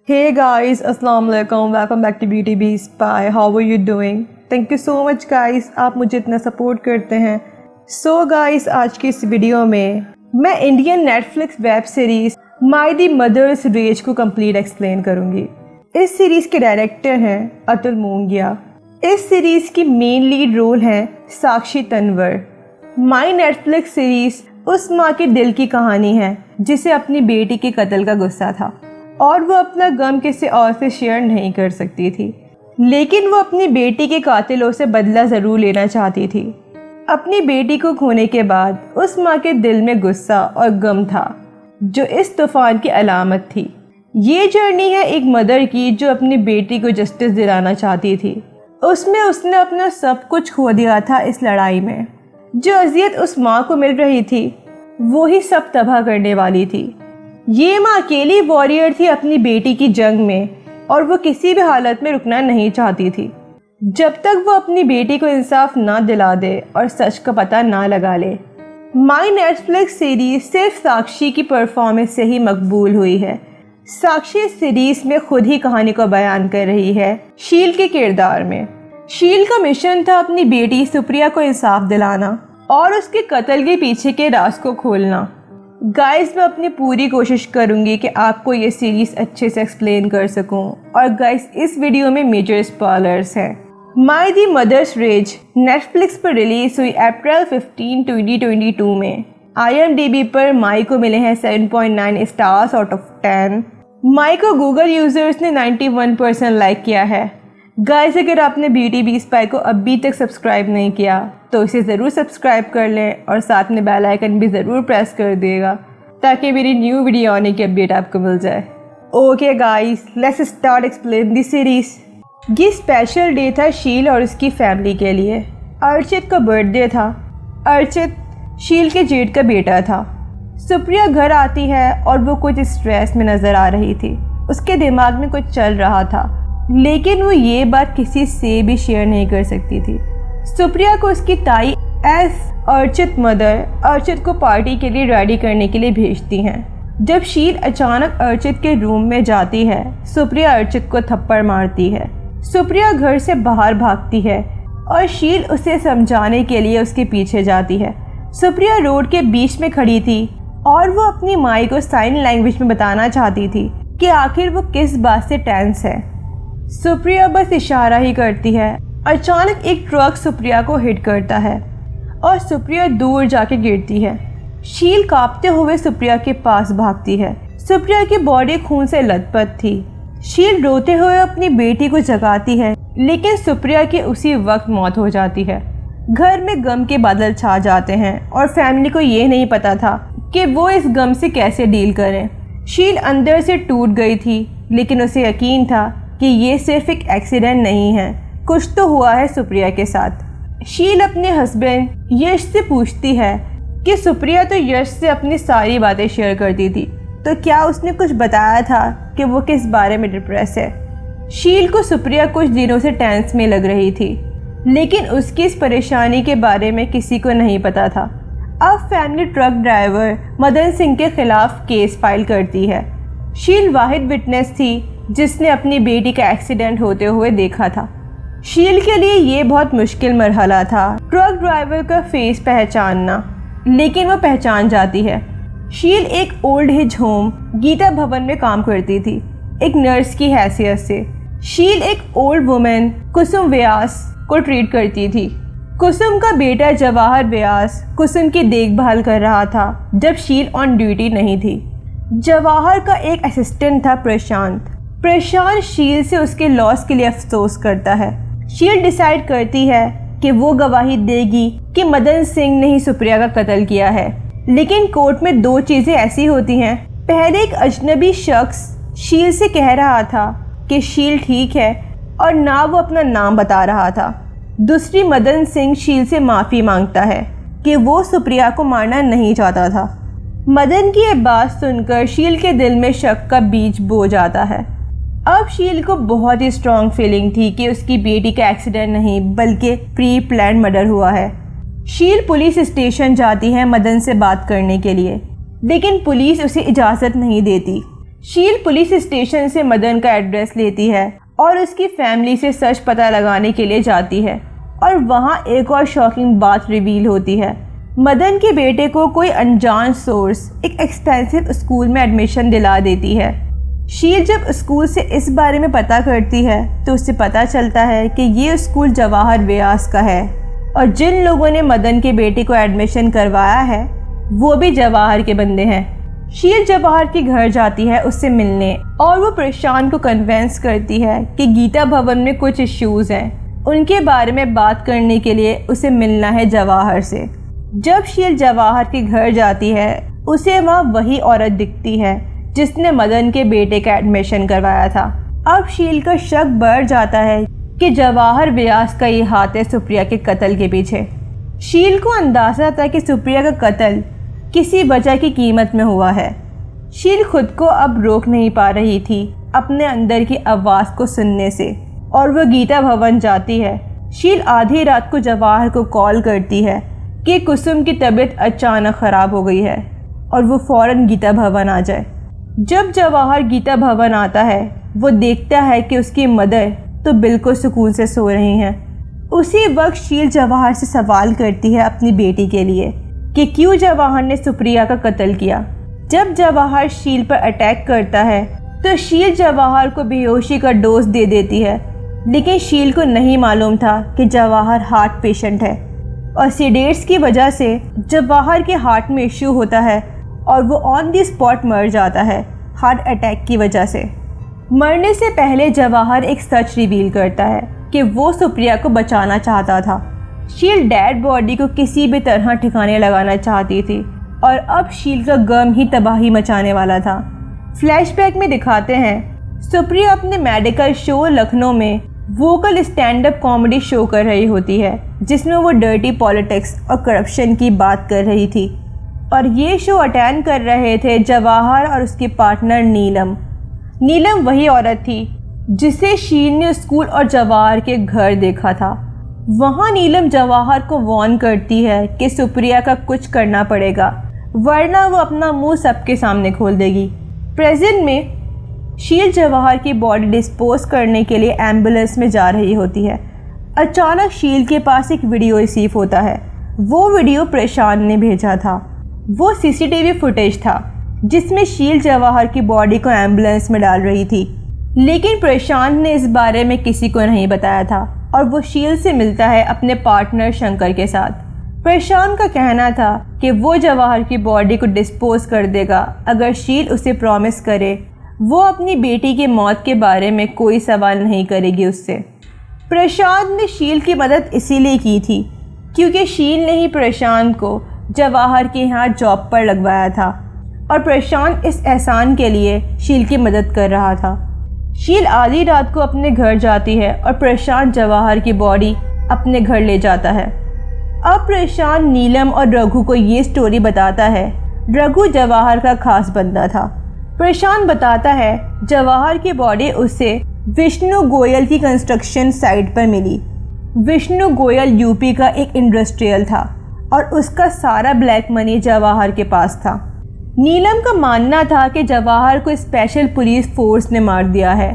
Hey guys, Assalamu alaikum, welcome back to BTB Spy. How are you doing? Thank you so much guys, आप मुझे इतना support करते हैं. So guys, आज की इस वीडियो में मैं Indian Netflix web series Mai the mother's rage को कंप्लीट एक्सप्लेन करूंगी. इस सीरीज के डायरेक्टर हैं अतुल मोंगिया. इस सीरीज की मेन लीड रोल है साक्षी तन्वर. माय नेटफ्लिक्स सीरीज उस माँ के दिल की कहानी है जिसे अपनी बेटी के कत्ल का गुस्सा था और वो अपना गम किसी और से शेयर नहीं कर सकती थी, लेकिन वो अपनी बेटी के कातिलों से बदला ज़रूर लेना चाहती थी. अपनी बेटी को खोने के बाद उस माँ के दिल में गुस्सा और गम था जो इस तूफान की अलामत थी. ये जर्नी है एक मदर की जो अपनी बेटी को जस्टिस दिलाना चाहती थी. उसमें उसने अपना सब कुछ खो दिया था इस लड़ाई में. जो अजियत उस माँ को मिल रही थी वो ही सब तबाह करने वाली थी. ये माँ अकेली वॉरियर थी अपनी बेटी की जंग में और वो किसी भी हालत में रुकना नहीं चाहती थी जब तक वो अपनी बेटी को इंसाफ ना दिला दे और सच का पता ना लगा ले. माय नेटफ्लिक्स सीरीज सिर्फ साक्षी की परफॉर्मेंस से ही मकबूल हुई है. साक्षी इस सीरीज में खुद ही कहानी को बयान कर रही है शील के किरदार में. शील का मिशन था अपनी बेटी सुप्रिया को इंसाफ दिलाना और उसके कत्ल के पीछे के राज को खोलना. गाइस, मैं अपनी पूरी कोशिश करूंगी कि आपको ये सीरीज अच्छे से एक्सप्लेन कर सकूं. और गाइस, इस वीडियो में मेजर स्पॉयलर्स हैं. Mai the mother's rage Netflix पर रिलीज हुई अप्रैल 15, 2022 में. IMDb पर माई को मिले हैं 7.9 स्टार्स आउट ऑफ 10. माई को गूगल यूजर्स ने 91% लाइक किया है. गाइस, अगर आपने BTB स्पाई को अभी तक सब्सक्राइब नहीं किया तो इसे ज़रूर सब्सक्राइब कर लें और साथ में बेल आइकन भी ज़रूर प्रेस कर दिएगा ताकि मेरी न्यू वीडियो आने की अपडेट आपको मिल जाए. Okay guys, let's start explain the series. ये स्पेशल डे था शील और उसकी फैमिली के लिए. अर्चित का बर्थडे था. अर्चित शील के जेठ का बेटा था. सुप्रिया घर आती है और वो कुछ स्ट्रेस में नज़र आ रही थी. उसके दिमाग में कुछ चल रहा था लेकिन वो ये बात किसी से भी शेयर नहीं कर सकती थी. सुप्रिया को उसकी ताई एस अर्चित मदर अर्चित को पार्टी के लिए रेडी करने के लिए भेजती हैं. जब शील अचानक अर्चित के रूम में जाती है, सुप्रिया अर्चित को थप्पड़ मारती है. सुप्रिया घर से बाहर भागती है और शील उसे समझाने के लिए उसके पीछे जाती है. सुप्रिया रोड के बीच में खड़ी थी और वो अपनी माई को साइन लैंग्वेज में बताना चाहती थी कि आखिर वो किस बात से टेंस है. सुप्रिया बस इशारा ही करती है. अचानक एक ट्रक सुप्रिया को हिट करता है और सुप्रिया दूर जाके गिरती है. शील कांपते हुए सुप्रिया के पास भागती है. सुप्रिया की बॉडी खून से लथपथ थी. शील रोते हुए अपनी बेटी को जगाती है लेकिन सुप्रिया की उसी वक्त मौत हो जाती है. घर में गम के बादल छा जाते हैं और फैमिली को ये नहीं पता था कि वो इस गम से कैसे डील करें. शील अंदर से टूट गई थी लेकिन उसे यकीन था कि ये सिर्फ एक एक्सीडेंट नहीं है, कुछ तो हुआ है सुप्रिया के साथ. शील अपने हस्बैंड यश से पूछती है कि सुप्रिया तो यश से अपनी सारी बातें शेयर करती थी, तो क्या उसने कुछ बताया था कि वो किस बारे में डिप्रेस है. शील को सुप्रिया कुछ दिनों से टेंस में लग रही थी लेकिन उसकी इस परेशानी के बारे में किसी को नहीं पता था. अब family truck driver Madan Singh के खिलाफ केस फाइल करती है. शील वाहिद विटनेस थी जिसने अपनी बेटी का एक्सीडेंट होते हुए देखा था. शील के लिए ये बहुत मुश्किल मरहला था ट्रक ड्राइवर का फेस पहचानना, लेकिन वो पहचान जाती है. शील एक ओल्ड एज होम गीता भवन में काम करती थी एक नर्स की हैसियत से. शील एक ओल्ड वुमेन कुसुम व्यास को ट्रीट करती थी. कुसुम का बेटा जवाहर व्यास कुसुम की देखभाल कर रहा था जब शील ऑन ड्यूटी नहीं थी. जवाहर का एक असिस्टेंट था प्रशांत. प्रशांत शील से उसके लॉस के लिए अफसोस करता है. शील डिसाइड करती है कि वो गवाही देगी कि मदन सिंह ने ही सुप्रिया का कत्ल किया है. लेकिन कोर्ट में दो चीज़ें ऐसी होती हैं. पहले एक अजनबी शख्स शील से कह रहा था कि शील ठीक है और ना वो अपना नाम बता रहा था. दूसरी मदन सिंह शील से माफ़ी मांगता है कि वो सुप्रिया को मारना नहीं चाहता था. मदन की ये बात सुनकर शील के दिल में शक का बीज बो जाता है. अब शील को बहुत ही स्ट्रॉन्ग फीलिंग थी कि उसकी बेटी का एक्सीडेंट नहीं बल्कि प्री प्लान मर्डर हुआ है. शील पुलिस स्टेशन जाती है मदन से बात करने के लिए, लेकिन पुलिस उसे इजाज़त नहीं देती. शील पुलिस स्टेशन से मदन का एड्रेस लेती है और उसकी फैमिली से सच पता लगाने के लिए जाती है और वहाँ एक और शॉकिंग बात रिवील होती है। मदन के बेटे को कोई अनजान सोर्स एक एक्सपेंसिव स्कूल में एडमिशन दिला देती है। शील जब स्कूल से इस बारे में पता करती है तो उसे पता चलता है कि ये स्कूल जवाहर व्यास का है और जिन लोगों ने मदन के बेटे को एडमिशन करवाया है वो भी जवाहर के बंदे हैं। शील जवाहर के घर जाती है उससे मिलने और वो प्रशांत को कन्विंस करती है कि गीता भवन में कुछ इश्यूज हैं, उनके बारे में बात करने के लिए उसे मिलना है जवाहर से। जब शील जवाहर के घर जाती है उसे वहाँ वही औरत दिखती है जिसने मदन के बेटे का एडमिशन करवाया था। अब शील का शक बढ़ जाता है कि जवाहर व्यास का ये हाथ है सुप्रिया के कत्ल के पीछे। शील को अंदाजा था कि सुप्रिया का कत्ल किसी वजह की कीमत में हुआ है। शील खुद को अब रोक नहीं पा रही थी अपने अंदर की आवाज़ को सुनने से और वो गीता भवन जाती है। शील आधी रात को जवाहर को कॉल करती है कि कुसुम की तबीयत अचानक ख़राब हो गई है और वो फ़ौरन गीता भवन आ जाए। जब जवाहर गीता भवन आता है वो देखता है कि उसकी मदर तो बिल्कुल सुकून से सो रही हैं। उसी वक्त शील जवाहर से सवाल करती है अपनी बेटी के लिए कि क्यों जवाहर ने सुप्रिया का कत्ल किया। जब जवाहर शील पर अटैक करता है तो शील जवाहर को बेहोशी का डोज दे देती है, लेकिन शील को नहीं मालूम था कि जवाहर हार्ट पेशेंट है और सीडेट्स की वजह से जवाहर के हार्ट में इश्यू होता है और वो ऑन द स्पॉट मर जाता है हार्ट अटैक की वजह से। मरने से पहले जवाहर एक सच रिवील करता है कि वो सुप्रिया को बचाना चाहता था। शील डेड बॉडी को किसी भी तरह ठिकाने लगाना चाहती थी और अब शील का गम ही तबाही मचाने वाला था। फ्लैशबैक में दिखाते हैं सुप्रिया अपने मेडिकल शो लखनऊ में vocal stand up comedy show कर रही होती है जिसमें वो डर्टी पॉलिटिक्स और करप्शन की बात कर रही थी और ये शो अटेंड कर रहे थे जवाहर और उसके पार्टनर नीलम। नीलम वही औरत थी जिसे शील ने स्कूल और जवाहर के घर देखा था। वहाँ नीलम जवाहर को वार्न करती है कि सुप्रिया का कुछ करना पड़ेगा वरना वो अपना मुंह सबके सामने खोल देगी। प्रेजेंट में शील जवाहर की बॉडी डिस्पोज करने के लिए एम्बुलेंस में जा रही होती है। अचानक शील के पास एक वीडियो रिसीव होता है। वो वीडियो प्रशांत ने भेजा था। वो सीसीटीवी फुटेज था जिसमें शील जवाहर की बॉडी को एम्बुलेंस में डाल रही थी, लेकिन प्रशांत ने इस बारे में किसी को नहीं बताया था और वो शील से मिलता है अपने पार्टनर शंकर के साथ। प्रशांत का कहना था कि वो जवाहर की बॉडी को डिस्पोज कर देगा अगर शील उसे प्रॉमिस करे वो अपनी बेटी की मौत के बारे में कोई सवाल नहीं करेगी उससे। प्रशांत ने शील की मदद इसीलिए की थी क्योंकि शील ने ही प्रशांत को जवाहर के यहाँ जॉब पर लगवाया था और प्रशांत इस एहसान के लिए शील की मदद कर रहा था। शील आधी रात को अपने घर जाती है और प्रशांत जवाहर की बॉडी अपने घर ले जाता है। अब प्रशांत नीलम और रघु को ये स्टोरी बताता है। रघु जवाहर का खास बंदा था। प्रशांत बताता है जवाहर की बॉडी उसे विष्णु गोयल की कंस्ट्रक्शन साइट पर मिली। विष्णु गोयल यूपी का एक इंडस्ट्रियल था और उसका सारा ब्लैक मनी जवाहर के पास था। नीलम का मानना था कि जवाहर को स्पेशल पुलिस फोर्स ने मार दिया है।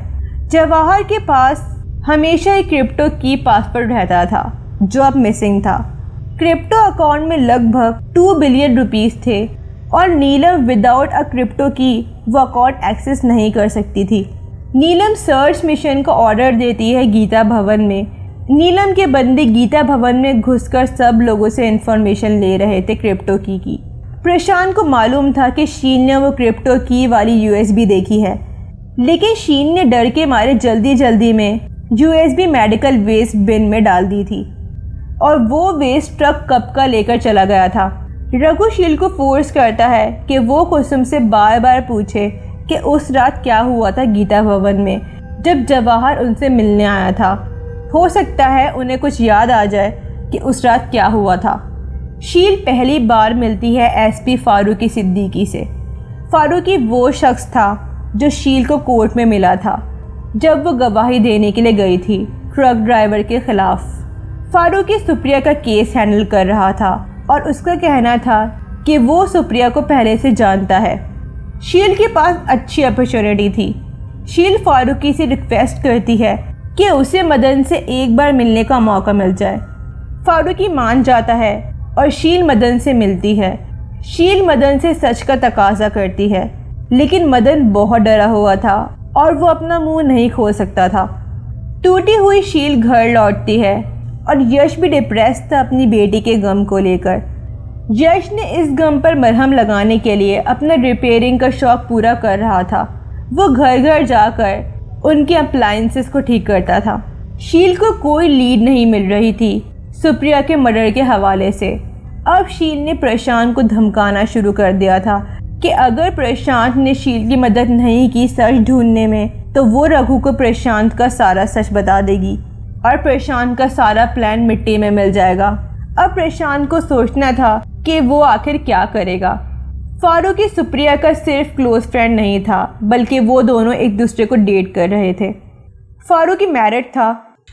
जवाहर के पास हमेशा एक क्रिप्टो की पासवर्ड रहता था जो अब मिसिंग था। क्रिप्टो अकाउंट में लगभग 2 बिलियन रुपीस थे और नीलम विदाउट अ क्रिप्टो की वो अकाउंट एक्सेस नहीं कर सकती थी। नीलम सर्च मिशन का ऑर्डर देती है गीता भवन में। नीलम के बंदे गीता भवन में घुसकर सब लोगों से इंफॉर्मेशन ले रहे थे क्रिप्टो की। प्रशांत को मालूम था कि शील ने वो क्रिप्टो की वाली यूएसबी देखी है, लेकिन शील ने डर के मारे जल्दी में यूएसबी मेडिकल वेस्ट बिन में डाल दी थी और वो वेस्ट ट्रक कब का लेकर चला गया था। रघु शील को फोर्स करता है कि वो कुसुम से बार बार पूछे कि उस रात क्या हुआ था गीता भवन में जब जवाहर उनसे मिलने आया था। हो सकता है उन्हें कुछ याद आ जाए कि उस रात क्या हुआ था। शील पहली बार मिलती है एसपी फारूकी सिद्दीकी से। फारूकी वो शख्स था जो शील को कोर्ट में मिला था जब वो गवाही देने के लिए गई थी ट्रक ड्राइवर के खिलाफ। फारूकी सुप्रिया का केस हैंडल कर रहा था और उसका कहना था कि वो सुप्रिया को पहले से जानता है। शील के पास अच्छी अपॉर्चुनिटी थी। शील फारूकी से रिक्वेस्ट करती है कि उसे मदन से एक बार मिलने का मौका मिल जाए। फारूकी मान जाता है और शील मदन से मिलती है। शील मदन से सच का तकाजा करती है, लेकिन मदन बहुत डरा हुआ था और वो अपना मुंह नहीं खोल सकता था। टूटी हुई शील घर लौटती है और यश भी डिप्रेस था अपनी बेटी के गम को लेकर। यश ने इस गम पर मरहम लगाने के लिए अपना रिपेयरिंग का शौक पूरा कर रहा था। वो घर घर जाकर उनके अप्लायंसेस को ठीक करता था। शील को कोई लीड नहीं मिल रही थी सुप्रिया के मर्डर के हवाले से। अब शील ने प्रशांत को धमकाना शुरू कर दिया था कि अगर प्रशांत ने शील की मदद नहीं की सच ढूंढने में, तो वो रघु को प्रशांत का सारा सच बता देगी और प्रशांत का सारा प्लान मिट्टी में मिल जाएगा। अब प्रशांत को सोचना था कि वो आखिर क्या करेगा। फारूकी सुप्रिया का सिर्फ क्लोज फ्रेंड नहीं था, बल्कि वो दोनों एक दूसरे को डेट कर रहे थे। फारूकी मैरिड था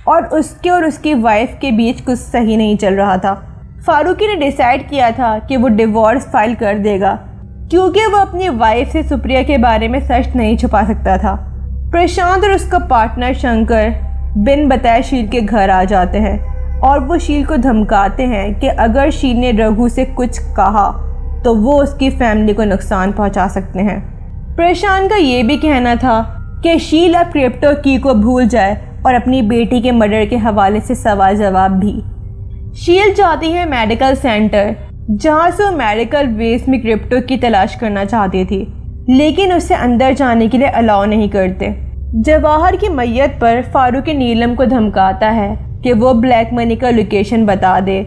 और उसके और उसकी वाइफ के बीच कुछ सही नहीं चल रहा था। फारूकी ने डिसाइड किया था कि वो डिवोर्स फाइल कर देगा, क्योंकि वो अपनी वाइफ से सुप्रिया के बारे में सच नहीं छुपा सकता था। प्रशांत और उसका पार्टनर शंकर बिन बताए शील के घर आ जाते हैं और वो शील को धमकाते हैं कि अगर शील ने रघु से कुछ कहा तो वो उसकी फैमिली को नुकसान पहुंचा सकते हैं। प्रशांत का ये भी कहना था कि शील अब क्रिप्टो की को भूल जाए और अपनी बेटी के मर्डर के हवाले से सवाल जवाब भी। शील जाती है मेडिकल सेंटर, जहाँ से वो मेडिकल वेस्ट में क्रिप्टो की तलाश करना चाहती थी, लेकिन उसे अंदर जाने के लिए अलाउ नहीं करते। जवाहर की मैयत पर फारूकी नीलम को धमकाता है कि वो ब्लैक मनी का लोकेशन बता दे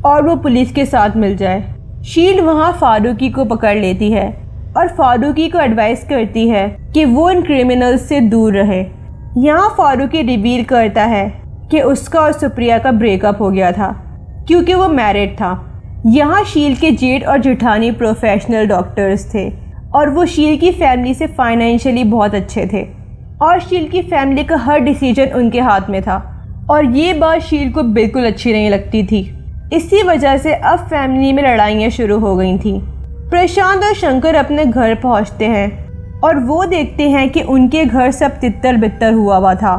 और वो पुलिस के साथ मिल जाए। शील वहाँ फारूकी को पकड़ लेती है और फारूकी को एडवाइस करती है कि वो इन क्रिमिनल्स से दूर रहे। यहाँ फारूकी रिवील करता है कि उसका और सुप्रिया का ब्रेकअप हो गया था क्योंकि वो मैरिड था। यहाँ शील के जेठ और जेठानी प्रोफेशनल डॉक्टर्स थे और वो शील की फैमिली से फाइनेंशियली बहुत अच्छे थे और शील की फैमिली का हर डिसीजन उनके हाथ में था और ये बात शील को बिल्कुल अच्छी नहीं लगती थी। इसी वजह से अब फैमिली में लड़ाइयाँ शुरू हो गई थी। प्रशांत और शंकर अपने घर पहुंचते हैं और वो देखते हैं कि उनके घर सब तितर बितर हुआ था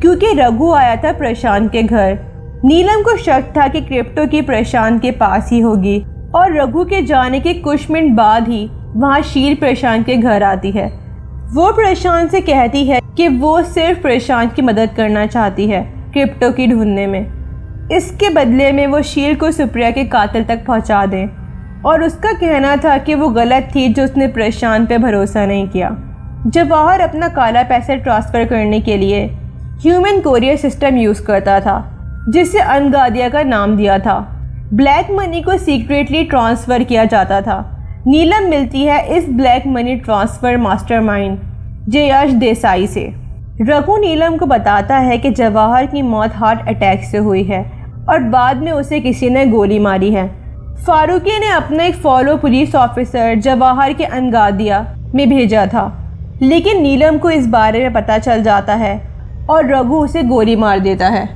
क्योंकि रघु आया था प्रशांत के घर। नीलम को शक था कि क्रिप्टो की प्रशांत के पास ही होगी और रघु के जाने के कुछ मिनट बाद ही वहाँ शील प्रशांत के घर आती है। वो प्रशांत से कहती है कि वो सिर्फ प्रशांत की मदद करना चाहती है क्रिप्टो की ढूंढने में। इसके बदले में वो शील को सुप्रिया के कातिल तक पहुंचा दें और उसका कहना था कि वो गलत थी जो उसने प्रशांत पे भरोसा नहीं किया। जवाहर अपना काला पैसे ट्रांसफ़र करने के लिए ह्यूमन कोरियर सिस्टम यूज़ करता था, जिसे अनगादिया का नाम दिया था। ब्लैक मनी को सीक्रेटली ट्रांसफ़र किया जाता था। नीलम मिलती है इस black money transfer mastermind Jayesh Desai से। रघु नीलम को बताता है कि जवाहर की मौत हार्ट अटैक से हुई है और बाद में उसे किसी ने गोली मारी है। फारूकी ने अपना एक फॉलो पुलिस ऑफिसर जवाहर के अनगादिया में भेजा था, लेकिन नीलम को इस बारे में पता चल जाता है और रघु उसे गोली मार देता है।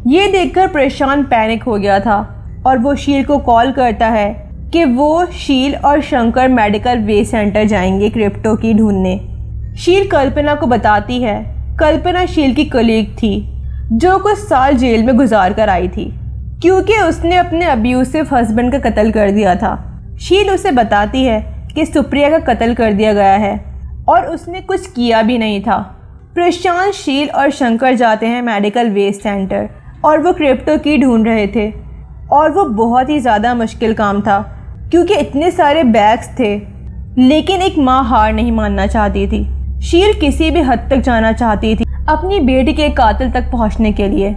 ये देखकर प्रशांत पैनिक हो गया था और वो शील को कॉल करता है कि वो शील और शंकर मेडिकल वेस्ट सेंटर जाएंगे क्रिप्टो की ढूंढने। शील कल्पना को बताती है। कल्पना शील की कलीग थी जो कुछ साल जेल में गुजार कर आई थी क्योंकि उसने अपने अब्यूसिव हस्बैंड का कत्ल कर दिया था। शील उसे बताती है कि सुप्रिया का कत्ल कर दिया गया है और उसने कुछ किया भी नहीं था। प्रशांत, शील और शंकर जाते हैं मेडिकल वेस्ट सेंटर और वो क्रिप्टो की ढूंढ रहे थे और वो बहुत ही ज़्यादा मुश्किल काम था क्योंकि इतने सारे बैग्स थे, लेकिन एक माँ हार नहीं मानना चाहती थी। शील किसी भी हद तक जाना चाहती थी अपनी बेटी के कातिल तक पहुंचने के लिए।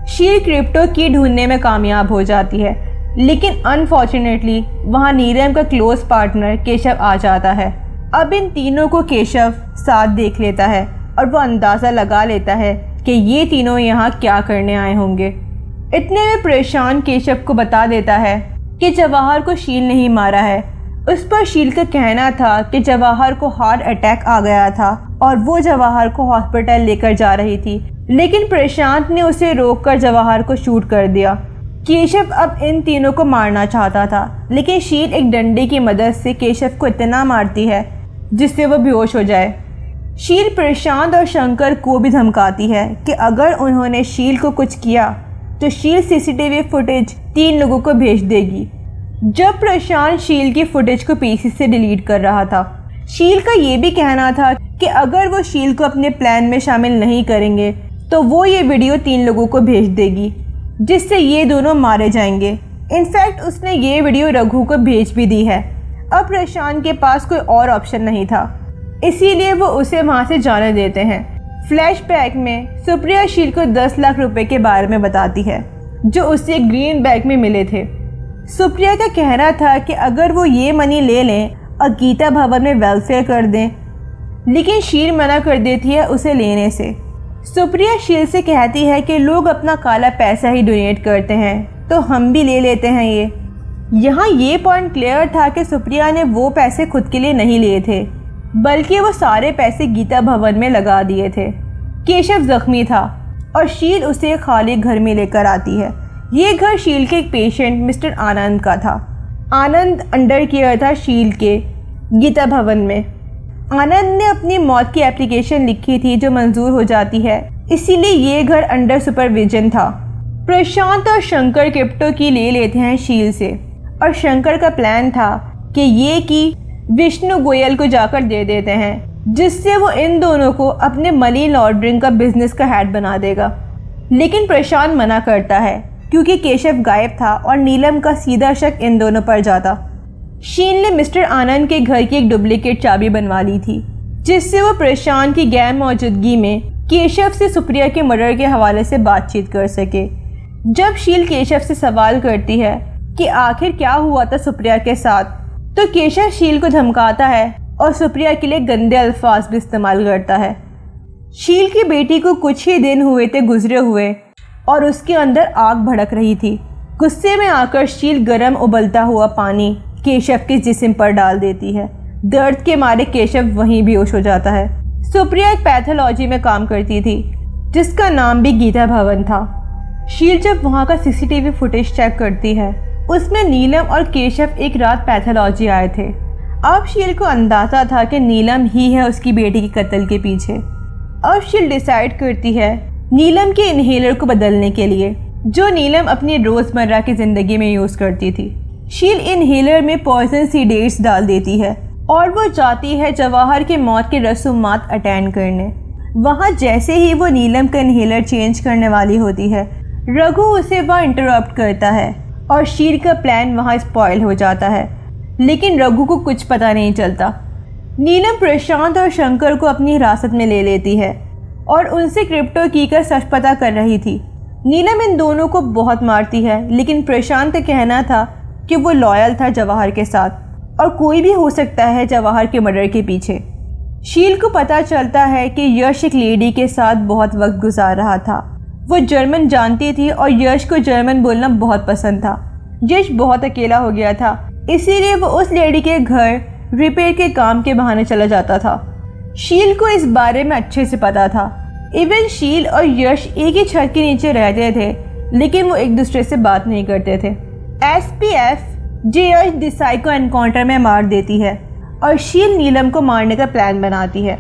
शील क्रिप्टो की ढूंढने में कामयाब हो जाती है, लेकिन अनफॉर्चुनेटली वहां नीलम का क्लोज पार्टनर केशव आ जाता है। अब इन तीनों को केशव साथ देख लेता है और वो अंदाज़ा लगा लेता है कि ये तीनों यहाँ क्या करने आए होंगे। इतने में प्रशांत केशव को बता देता है कि जवाहर को शील नहीं मारा है। उस पर शील का कहना था कि जवाहर को हार्ट अटैक आ गया था और वो जवाहर को हॉस्पिटल लेकर जा रही थी, लेकिन प्रशांत ने उसे रोककर जवाहर को शूट कर दिया। केशव अब इन तीनों को मारना चाहता था, लेकिन शील एक डंडे की मदद से केशव को इतना मारती है जिससे वो बेहोश हो जाए। शील प्रशांत और शंकर को भी धमकाती है कि अगर उन्होंने शील को कुछ किया तो शील सीसीटीवी फुटेज 3 लोगों को भेज देगी। जब प्रशांत शील की फुटेज को पीसी से डिलीट कर रहा था, शील का ये भी कहना था कि अगर वो शील को अपने प्लान में शामिल नहीं करेंगे तो वो ये वीडियो 3 लोगों को भेज देगी, जिससे ये दोनों मारे जाएंगे। इनफैक्ट उसने ये वीडियो रघु को भेज भी दी है। अब प्रशांत के पास कोई और ऑप्शन नहीं था, इसीलिए वो उसे वहाँ से जाने देते हैं। फ्लैशबैक में सुप्रिया शील को 10 लाख रुपए के बारे में बताती है जो उसे ग्रीन बैग में मिले थे। सुप्रिया का कहना था कि अगर वो ये मनी ले लें और गीता भवन में वेलफेयर कर दें, लेकिन शील मना कर देती है उसे लेने से। सुप्रिया शील से कहती है कि लोग अपना काला पैसा ही डोनेट करते हैं तो हम भी ले लेते हैं ये। यहाँ ये पॉइंट क्लियर था कि सुप्रिया ने वो पैसे खुद के लिए नहीं लिए थे, बल्कि वो सारे पैसे गीता भवन में लगा दिए थे। केशव जख्मी था और शील उसे खाली घर में लेकर आती है। ये घर शील के एक पेशेंट मिस्टर आनंद का था। आनंद अंडर केयर था शील के गीता भवन में। आनंद ने अपनी मौत की एप्लीकेशन लिखी थी जो मंजूर हो जाती है, इसीलिए ये घर अंडर सुपरविजन था। प्रशांत और शंकर क्रिप्टो की ले लेते हैं शील से और शंकर का प्लान था कि ये की विष्णु गोयल को जाकर दे देते हैं, जिससे वो इन दोनों को अपने मनी लॉन्ड्रिंग का बिजनेस का हेड बना देगा। लेकिन प्रशांत मना करता है क्योंकि केशव गायब था और नीलम का सीधा शक इन दोनों पर जाता। शील ने मिस्टर आनंद के घर की एक डुप्लीकेट चाबी बनवा ली थी, जिससे वो प्रशांत की गैर मौजूदगी में केशव से सुप्रिया के मर्डर के हवाले से बातचीत कर सके। जब शील केशव से सवाल करती है कि आखिर क्या हुआ था सुप्रिया के साथ, तो केशव शील को धमकाता है और सुप्रिया के लिए गंदे अल्फाज भी इस्तेमाल करता है। शील की बेटी को कुछ ही दिन हुए थे गुजरे हुए और उसके अंदर आग भड़क रही थी। गुस्से में आकर शील गर्म उबलता हुआ पानी केशव के जिस्म पर डाल देती है। दर्द के मारे केशव वहीं बेहोश हो जाता है। सुप्रिया एक पैथोलॉजी में काम करती थी जिसका नाम भी गीता भवन था। शील जब वहाँ का सीसीटीवी फुटेज चेक करती है, उसमें नीलम और केशव एक रात पैथोलॉजी आए थे। अब शील को अंदाजा था कि नीलम ही है उसकी बेटी के कत्ल के पीछे। अब शील डिसाइड करती है नीलम के इनहेलर को बदलने के लिए, जो नीलम अपनी रोजमर्रा की जिंदगी में यूज करती थी। शील इनहेलर में पॉइजन सीडेट्स डाल देती है और वो जाती है जवाहर के मौत के रसूमात अटेंड करने। वहाँ जैसे ही वो नीलम का इनहेलर चेंज करने वाली होती है, रघु उसे वहाँ इंटरप्ट करता है और शील का प्लान वहाँ स्पॉइल हो जाता है। लेकिन रघु को कुछ पता नहीं चलता। नीलम प्रशांत और शंकर को अपनी हिरासत में ले लेती है और उनसे क्रिप्टो की का सच पता कर रही थी। नीलम इन दोनों को बहुत मारती है, लेकिन प्रशांत का कहना था कि वो लॉयल था जवाहर के साथ और कोई भी हो सकता है जवाहर के मर्डर के पीछे। शील को पता चलता है कि यश एक लेडी के साथ बहुत वक्त गुजार रहा था। वो जर्मन जानती थी और यश को जर्मन बोलना बहुत पसंद था। यश बहुत अकेला हो गया था, इसीलिए वो उस लेडी के घर रिपेयर के काम के बहाने चला जाता था। शील को इस बारे में अच्छे से पता था। इवन शील और यश एक ही छत के नीचे रहते थे, लेकिन वो एक दूसरे से बात नहीं करते थे। SPF यश देसाई को एनकाउंटर में मार देती है और शील नीलम को मारने का प्लान बनाती है।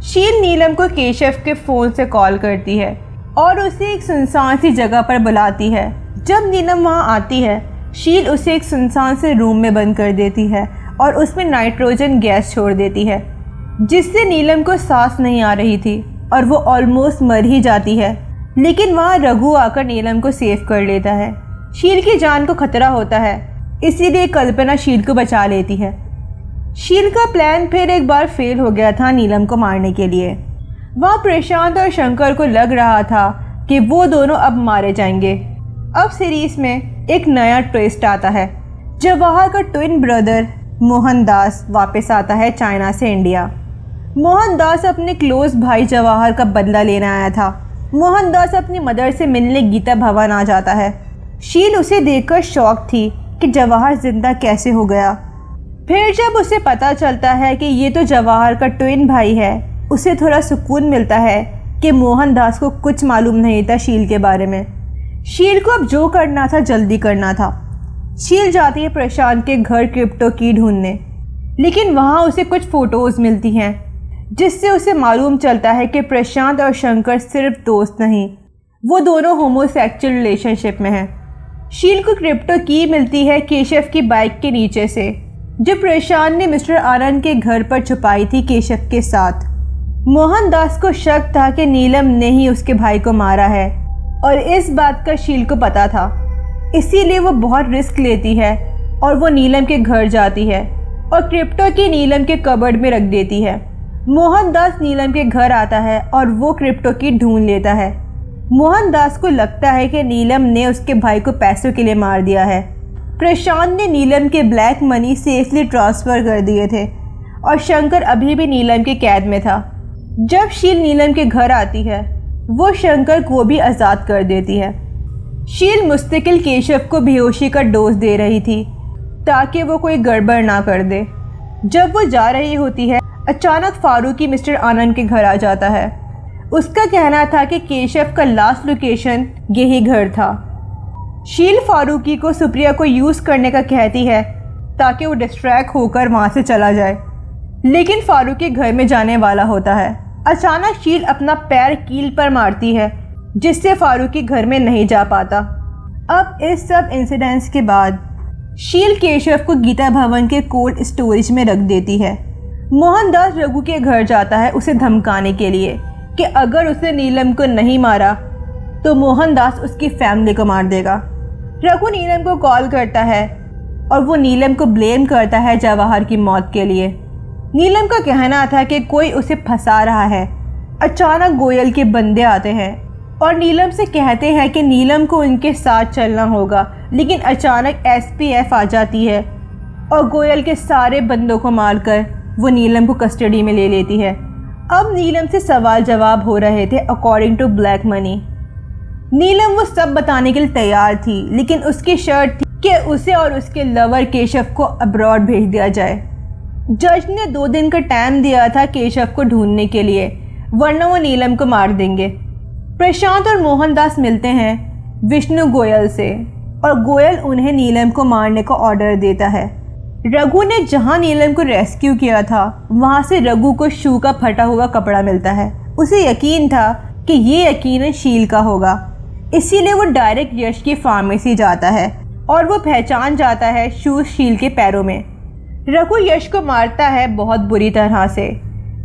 शील नीलम को केशव के फ़ोन से कॉल करती है और उसे एक सुनसान सी जगह पर बुलाती है। जब नीलम वहाँ आती है, शील उसे एक सुनसान से रूम में बंद कर देती है और उसमें नाइट्रोजन गैस छोड़ देती है, जिससे नीलम को सांस नहीं आ रही थी और वो ऑलमोस्ट मर ही जाती है। लेकिन वहाँ रघु आकर नीलम को सेव कर लेता है। शील की जान को खतरा होता है, इसीलिए कल्पना शील को बचा लेती है। शील का प्लान फिर एक बार फेल हो गया था नीलम को मारने के लिए। वहाँ प्रशांत और शंकर को लग रहा था कि वो दोनों अब मारे जाएंगे। अब सीरीज में एक नया ट्विस्ट आता है। जवाहर का ट्विन ब्रदर मोहनदास वापस आता है चाइना से इंडिया। मोहनदास अपने क्लोज भाई जवाहर का बदला लेने आया था। मोहनदास अपनी मदर से मिलने गीता भवन आ जाता है। शील उसे देखकर शॉक थी कि जवाहर जिंदा कैसे हो गया। फिर जब उसे पता चलता है कि ये तो जवाहर का ट्विन भाई है, उसे थोड़ा सुकून मिलता है कि मोहनदास को कुछ मालूम नहीं था शील के बारे में। शील को अब जो करना था जल्दी करना था। शील जाती है प्रशांत के घर क्रिप्टो की ढूंढने। लेकिन वहाँ उसे कुछ फ़ोटोज़ मिलती हैं जिससे उसे मालूम चलता है कि प्रशांत और शंकर सिर्फ दोस्त नहीं, वो दोनों होमोसेक्सुअल रिलेशनशिप में हैं। शील को क्रिप्टो की मिलती है केशव की बाइक के नीचे से, जो प्रशांत ने मिस्टर आनंद के घर पर छुपाई थी केशव के साथ। मोहनदास को शक था कि नीलम ने ही उसके भाई को मारा है और इस बात का शील को पता था, इसीलिए वो बहुत रिस्क लेती है और वो नीलम के घर जाती है और क्रिप्टो की नीलम के कबर्ड में रख देती है। मोहनदास नीलम के घर आता है और वो क्रिप्टो की ढूंढ लेता है। मोहनदास को लगता है कि नीलम ने उसके भाई को पैसों के लिए मार दिया है। प्रशांत ने नीलम के ब्लैक मनी सेफली ट्रांसफ़र कर दिए थे और शंकर अभी भी नीलम के कैद में था। जब शील नीलम के घर आती है, वो शंकर को भी आज़ाद कर देती है। शील मुस्तकिल केशव को बेहोशी का डोज दे रही थी ताकि वो कोई गड़बड़ ना कर दे। जब वो जा रही होती है, अचानक फारूकी मिस्टर आनंद के घर आ जाता है। उसका कहना था कि केशव का लास्ट लोकेशन यही घर था। शील फारूकी को सुप्रिया को यूज़ करने का कहती है ताकि वो डिस्ट्रैक्ट होकर वहाँ से चला जाए, लेकिन फारूकी घर में जाने वाला होता है। अचानक शील अपना पैर कील पर मारती है जिससे फारूकी घर में नहीं जा पाता। अब इस सब इंसिडेंट्स के बाद शील केशव को गीता भवन के कोल्ड स्टोरेज में रख देती है। मोहनदास रघु के घर जाता है उसे धमकाने के लिए कि अगर उसने नीलम को नहीं मारा तो मोहनदास उसकी फैमिली को मार देगा। रघु नीलम को कॉल करता है और वो नीलम को ब्लेम करता है जवाहर की मौत के लिए। नीलम का कहना था कि कोई उसे फंसा रहा है। अचानक गोयल के बंदे आते हैं और नीलम से कहते हैं कि नीलम को उनके साथ चलना होगा, लेकिन अचानक एसपीएफ आ जाती है और गोयल के सारे बंदों को मारकर वो नीलम को कस्टडी में ले लेती है। अब नीलम से सवाल जवाब हो रहे थे अकॉर्डिंग टू ब्लैक मनी। नीलम वो सब बताने के लिए तैयार थी, लेकिन उसकी शर्त थी कि उसे और उसके लवर केशव को अब्रॉड भेज दिया जाए। जज ने 2 दिन का टाइम दिया था केशव को ढूंढने के लिए, वरना वो नीलम को मार देंगे। प्रशांत और मोहनदास मिलते हैं विष्णु गोयल से और गोयल उन्हें नीलम को मारने का ऑर्डर देता है। रघु ने जहां नीलम को रेस्क्यू किया था वहां से रघु को शू का फटा हुआ कपड़ा मिलता है। उसे यकीन था कि ये यकीनन शील का होगा, इसीलिए वो डायरेक्ट यश की फार्मेसी जाता है और वो पहचान जाता है शूज शील के पैरों में। रघु यश को मारता है बहुत बुरी तरह से।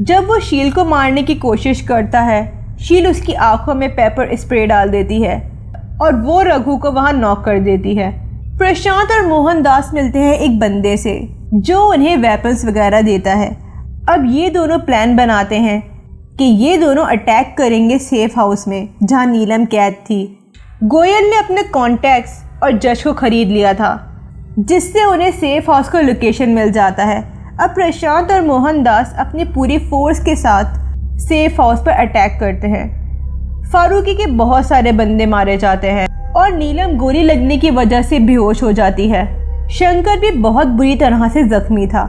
जब वो शील को मारने की कोशिश करता है, शील उसकी आंखों में पेपर स्प्रे डाल देती है और वो रघु को वहां नॉक कर देती है। प्रशांत और मोहनदास मिलते हैं एक बंदे से जो उन्हें वेपन्स वगैरह देता है। अब ये दोनों प्लान बनाते हैं कि ये दोनों अटैक करेंगे सेफ हाउस में जहां नीलम कैद थी। गोयल ने अपने कॉन्टैक्ट्स और जज को खरीद लिया था जिससे उन्हें सेफ हाउस का लोकेशन मिल जाता है। अब प्रशांत और मोहनदास अपनी पूरी फोर्स के साथ सेफ हाउस पर अटैक करते हैं। फारूकी के बहुत सारे बंदे मारे जाते हैं और नीलम गोली लगने की वजह से बेहोश हो जाती है। शंकर भी बहुत बुरी तरह से जख्मी था।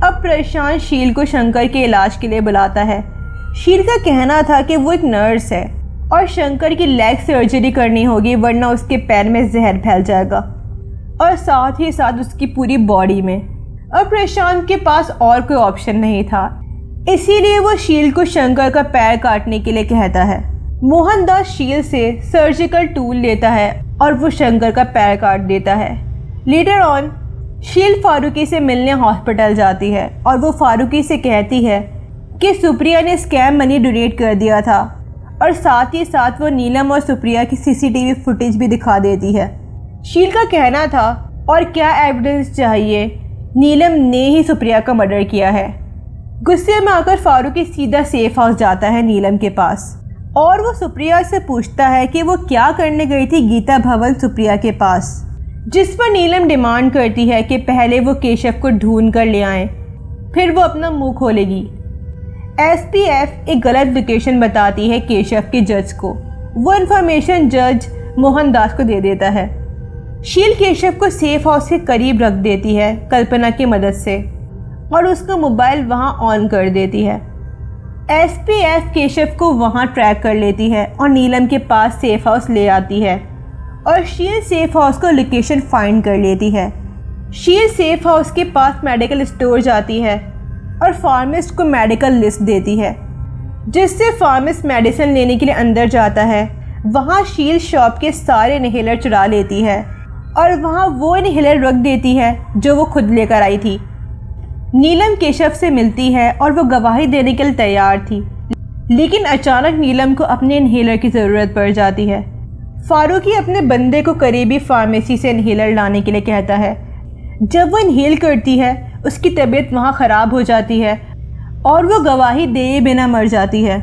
अब प्रशांत शील को शंकर के इलाज के लिए बुलाता है। शील का कहना था कि वो एक नर्स है और शंकर की लेग सर्जरी करनी होगी, वरना उसके पैर में जहर फैल जाएगा और साथ ही साथ उसकी पूरी बॉडी में। अब प्रशांत के पास और कोई ऑप्शन नहीं था, इसीलिए वो शील को शंकर का पैर काटने के लिए कहता है। मोहनदास शील से सर्जिकल टूल लेता है और वो शंकर का पैर काट देता है। लेटर ऑन शील फारूकी से मिलने हॉस्पिटल जाती है और वो फारूकी से कहती है कि सुप्रिया ने स्कैम मनी डोनेट कर दिया था और साथ ही साथ वो नीलम और सुप्रिया की सीसीटीवी फुटेज भी दिखा देती है। शील का कहना था और क्या एविडेंस चाहिए, नीलम ने ही सुप्रिया का मर्डर किया है। गुस्से में आकर फारूकी सीधा सेफ हाउस जाता है नीलम के पास और वो सुप्रिया से पूछता है कि वो क्या करने गई थी गीता भवन सुप्रिया के पास, जिस पर नीलम डिमांड करती है कि पहले वो केशव को ढूंढ कर ले आए, फिर वो अपना मुंह खोलेगी। एसपीएफ एक गलत लोकेशन बताती है केशव के जज को। वो इन्फॉर्मेशन जज मोहनदास को दे देता है। शील केशव को सेफ हाउस के करीब रख देती है कल्पना की मदद से और उसका मोबाइल वहां ऑन कर देती है। एसपीएफ केशव को वहां ट्रैक कर लेती है और नीलम के पास सेफ हाउस ले आती है और शील सेफ हाउस को लोकेशन फाइंड कर लेती है। शील सेफ हाउस के पास मेडिकल स्टोर जाती है और फार्मिस्ट को मेडिकल लिस्ट देती है, जिससे फार्मिस्ट मेडिसिन लेने के लिए अंदर जाता है। वहाँ शील शॉप के सारे इनहेलर चुरा लेती है और वहाँ वो इनहेलर रख देती है जो वो खुद लेकर आई थी। नीलम केशव से मिलती है और वो गवाही देने के लिए तैयार थी, लेकिन अचानक नीलम को अपने इनहेलर की ज़रूरत पड़ जाती है। फारूकी अपने बंदे को करीबी फार्मेसी से इनहेलर लाने के लिए कहता है। जब वो इनहेल करती है उसकी तबीयत वहाँ ख़राब हो जाती है और वो गवाही दिए बिना मर जाती है।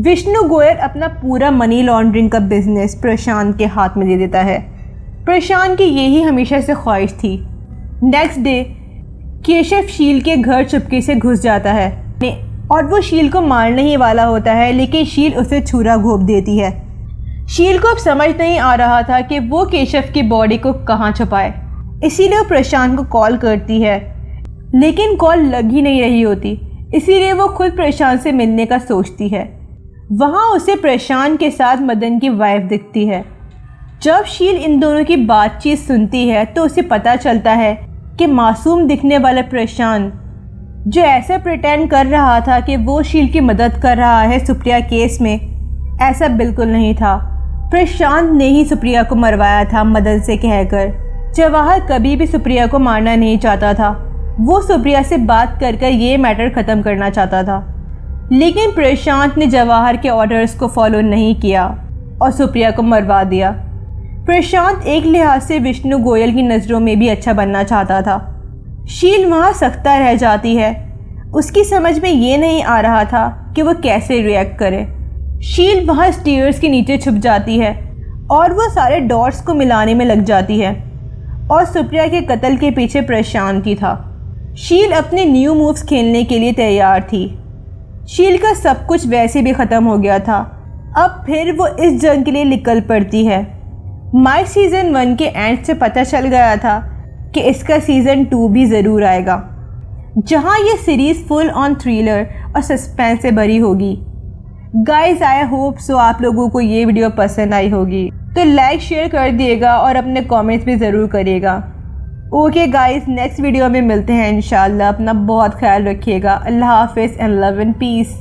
विष्णु गोयल अपना पूरा मनी लॉन्ड्रिंग का बिजनेस प्रशांत के हाथ में दे देता है। प्रशांत की यही हमेशा से ख्वाहिश थी। नेक्स्ट डे केशव शील के घर चुपके से घुस जाता है और वो शील को मारने ही वाला होता है, लेकिन शील उसे छुरा घोंप देती है। शील को अब समझ नहीं आ रहा था कि वो केशव की बॉडी को कहाँ छुपाए, इसीलिए वो प्रशांत को कॉल करती है, लेकिन कॉल लग ही नहीं रही होती। इसीलिए वो खुद प्रशांत से मिलने का सोचती है। वहाँ उसे प्रशांत के साथ मदन की वाइफ दिखती है। जब शील इन दोनों की बातचीत सुनती है तो उसे पता चलता है कि मासूम दिखने वाला प्रशांत, जो ऐसा प्रिटेंड कर रहा था कि वो शील की मदद कर रहा है सुप्रिया केस में, ऐसा बिल्कुल नहीं था। प्रशांत ने ही सुप्रिया को मरवाया था मदन से कहकर। जवाहर कभी भी सुप्रिया को मारना नहीं चाहता था, वो सुप्रिया से बात कर ये मैटर ख़त्म करना चाहता था, लेकिन प्रशांत ने जवाहर के ऑर्डर्स को फॉलो नहीं किया और सुप्रिया को मरवा दिया। प्रशांत एक लिहाज से विष्णु गोयल की नज़रों में भी अच्छा बनना चाहता था। शील वहाँ सख्ता रह जाती है। उसकी समझ में ये नहीं आ रहा था कि वो कैसे रिएक्ट करे। शील वहाँ स्टेयर्स के नीचे छुप जाती है और वो सारे डॉट्स को मिलाने में लग जाती है और सुप्रिया के कत्ल के पीछे प्रशांत ही था। शील अपने न्यू मूव्स खेलने के लिए तैयार थी। शील का सब कुछ वैसे भी ख़त्म हो गया था। अब फिर वो इस जंग के लिए निकल पड़ती है। माई सीज़न 1 के एंड से पता चल गया था कि इसका सीज़न 2 भी ज़रूर आएगा, जहां ये सीरीज़ फुल ऑन थ्रिलर और सस्पेंस से भरी होगी। गाइस, आई होप सो आप लोगों को ये वीडियो पसंद आई होगी, तो लाइक शेयर कर दिएगा और अपने कमेंट्स भी ज़रूर करिएगा। ओके गाइस, नेक्स्ट वीडियो में मिलते हैं इंशाल्लाह। अपना बहुत ख्याल रखिएगा। अल्लाह हाफिज़ एंड लव एंड पीस।